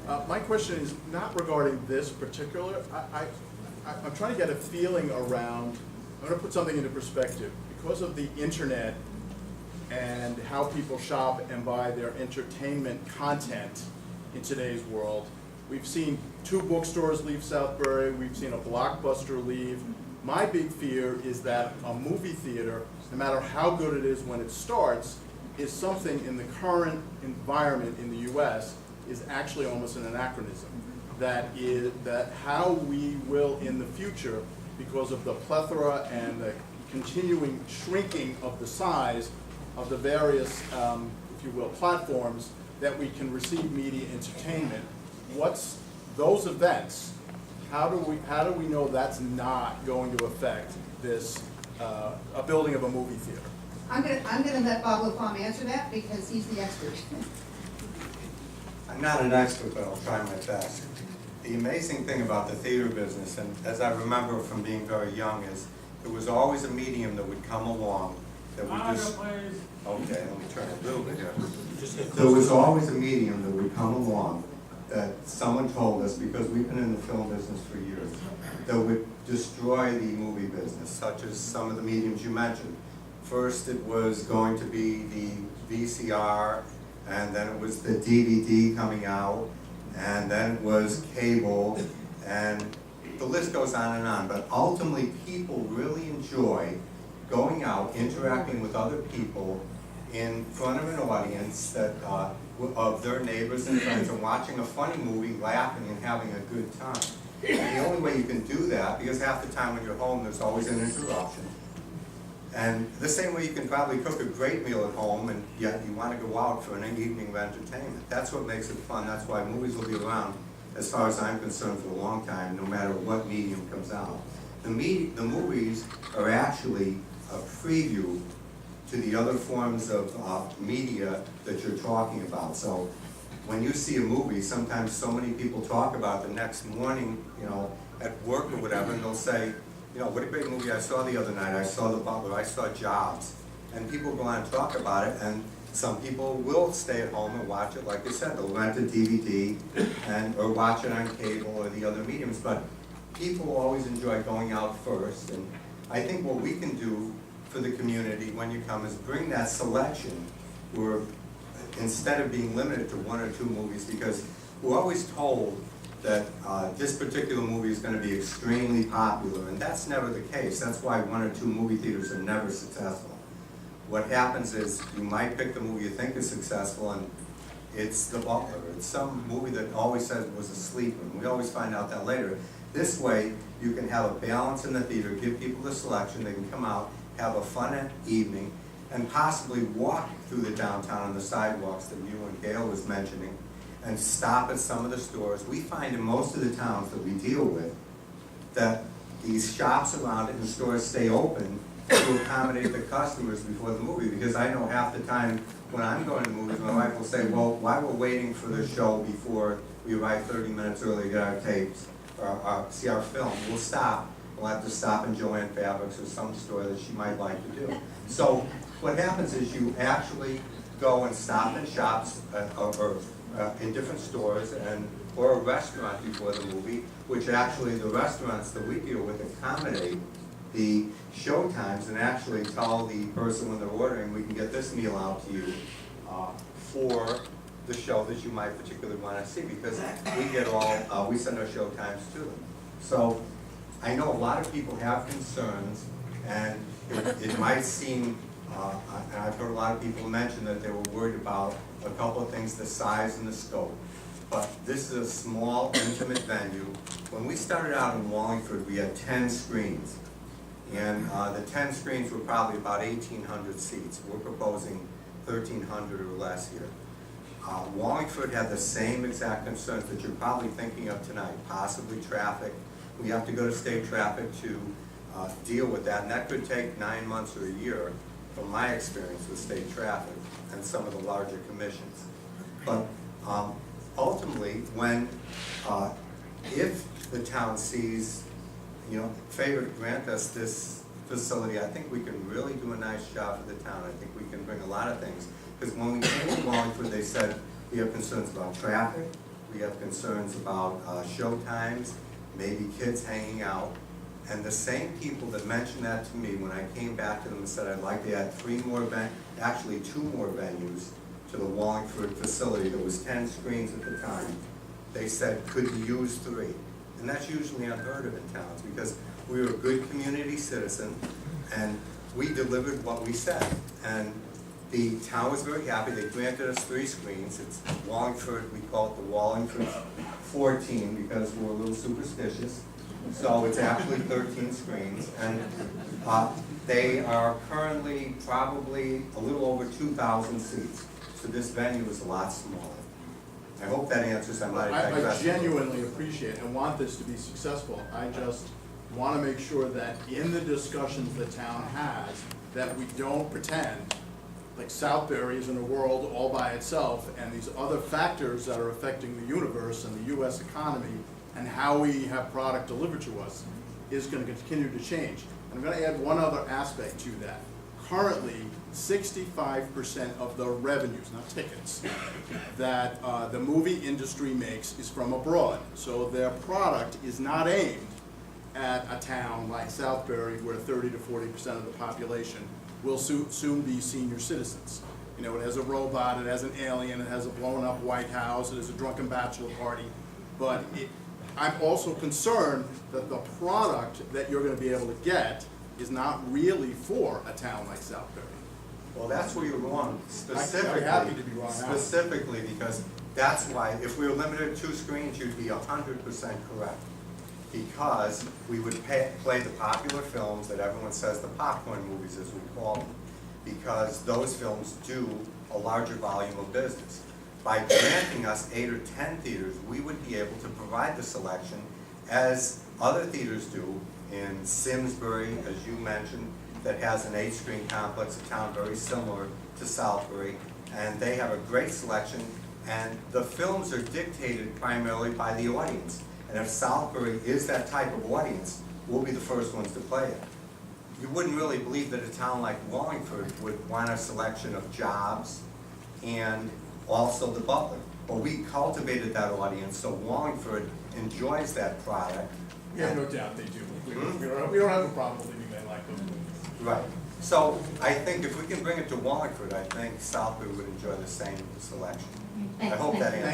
My question is not regarding this particular. I'm trying to get a feeling around. I'm going to put something into perspective. Because of the internet and how people shop and buy their entertainment content in today's world, we've seen 2 bookstores leave Southbury. We've seen a Blockbuster leave. My big fear is that a movie theater, no matter how good it is when it starts, is something in the current environment in the U.S. is actually almost an anachronism. That how we will in the future, because of the plethora and the continuing shrinking of the size of the various, if you will, platforms that we can receive media entertainment. What's those events? How do we know that's not going to affect this a building of a movie theater? I'm gonna let Bob LaFamme answer that because he's the expert. I'm not an expert, but I'll try my best. The amazing thing about the theater business, and as I remember from being very young, is there was always a medium that would come along that would just... Okay, let me turn it a little bit here. There was always a medium that would come along that someone told us, because we've been in the film business for years, that would destroy the movie business, such as some of the mediums you mentioned. First it was going to be the VCR, and then it was the DVD coming out, and then it was cable, and the list goes on and on. But ultimately, people really enjoy going out, interacting with other people in front of an audience that of their neighbors and friends, and watching a funny movie, laughing and having a good time. And the only way you can do that, because half the time when you're home, there's always an interruption. And the same way you can probably cook a great meal at home, and yet you want to go out for an evening of entertainment. That's what makes it fun. That's why movies will be around, as far as I'm concerned, for a long time, no matter what medium comes out. The movies are actually a preview to the other forms of media that you're talking about. So when you see a movie, sometimes so many people talk about the next morning, at work or whatever, and they'll say, what a great movie I saw the other night. I saw The Butler, I saw Jobs. And people go on and talk about it, and some people will stay at home and watch it. Like I said, they'll rent a DVD or watch it on cable or the other mediums. But people always enjoy going out first. And I think what we can do for the community when you come is bring that selection, where instead of being limited to 1 or 2 movies, because we're always told that this particular movie is going to be extremely popular, and that's never the case. That's why 1 or 2 movie theaters are never successful. What happens is you might pick the movie you think is successful, and it's The Butler. It's some movie that always says it was a sleeper, and we always find out that later. This way, you can have a balance in the theater, give people the selection, they can come out, have a fun evening, and possibly walk through the downtown on the sidewalks that you and Gail was mentioning, and stop at some of the stores. We find in most of the towns that we deal with that these shops around it and stores stay open to accommodate the customers before the movie, because I know half the time when I'm going to movies, my wife will say, well, while we're waiting for the show before we arrive 30 minutes early to get our tapes or see our film, we'll stop. We'll have to stop in Joanne Fabrics or some store that she might like to do. So what happens is you actually go and stop in shops in different stores or a restaurant before the movie, which actually the restaurants that we deal with accommodate the show times and actually tell the person when they're ordering, we can get this meal out to you for the show that you might particularly want to see, because we send our show times to them. So I know a lot of people have concerns, and it might seem, and I've heard a lot of people mention that they were worried about a couple of things, the size and the scope. But this is a small, intimate venue. When we started out in Wallingford, we had 10 screens. And the 10 screens were probably about 1,800 seats. We're proposing 1,300 or less here. Wallingford had the same exact concerns that you're probably thinking of tonight, possibly traffic. We have to go to state traffic to deal with that, and that could take 9 months or a year from my experience with state traffic and some of the larger commissions. But ultimately, if the town sees, favor to grant us this facility, I think we can really do a nice job for the town. I think we can bring a lot of things. Because when we came to Wallingford, they said we have concerns about traffic, We have concerns about show times, maybe kids hanging out. And the same people that mentioned that to me, when I came back to them and said I'd like to add 2 more venues to the Wallingford facility, there was 10 screens at the time, they said, could you use 3? And that's usually unheard of in towns, because we were a good community citizen, and we delivered what we said. And the town was very happy. They granted us 3 screens. It's Wallingford, we call it the Wallingford 14 because we're a little superstitious. So it's actually 13 screens, and they are currently probably a little over 2,000 seats. So this venue is a lot smaller. I hope that answers. I genuinely appreciate and want this to be successful. I just want to make sure that in the discussions the town has, that we don't pretend like Southbury is in a world all by itself, and these other factors that are affecting the universe and the U.S. economy and how we have product delivered to us is going to continue to change. And I'm going to add one other aspect to that. Currently, 65% of the revenues, not tickets, that the movie industry makes is from abroad. So their product is not aimed at a town like Southbury, where 30 to 40% of the population will soon be senior citizens. You know, it has a robot, it has an alien, it has a blown up White House, it has a drunken bachelor party. But I'm also concerned that the product that you're going to be able to get is not really for a town like Southbury. Well, that's where you're wrong, specifically. I'm happy to be wrong now. Specifically, because that's why, if we were limited to 2 screens, you'd be 100% correct. Because we would play the popular films that everyone says, the popcorn movies as we call them, because those films do a larger volume of business. By granting us 8 or 10 theaters, we would be able to provide the selection as other theaters do in Simsbury, as you mentioned, that has an 8-screen complex, a town very similar to Southbury, and they have a great selection, and the films are dictated primarily by the audience. And if Southbury is that type of audience, we'll be the first ones to play it. You wouldn't really believe that a town like Wallingford would want a selection of Jobs and also the Butler. But we cultivated that audience, so Wallingford enjoys that product. Yeah, no doubt they do. We don't have a problem believing they like those movies. Right. So I think if we can bring it to Wallingford, I think Southbury would enjoy the same selection. I hope that answers.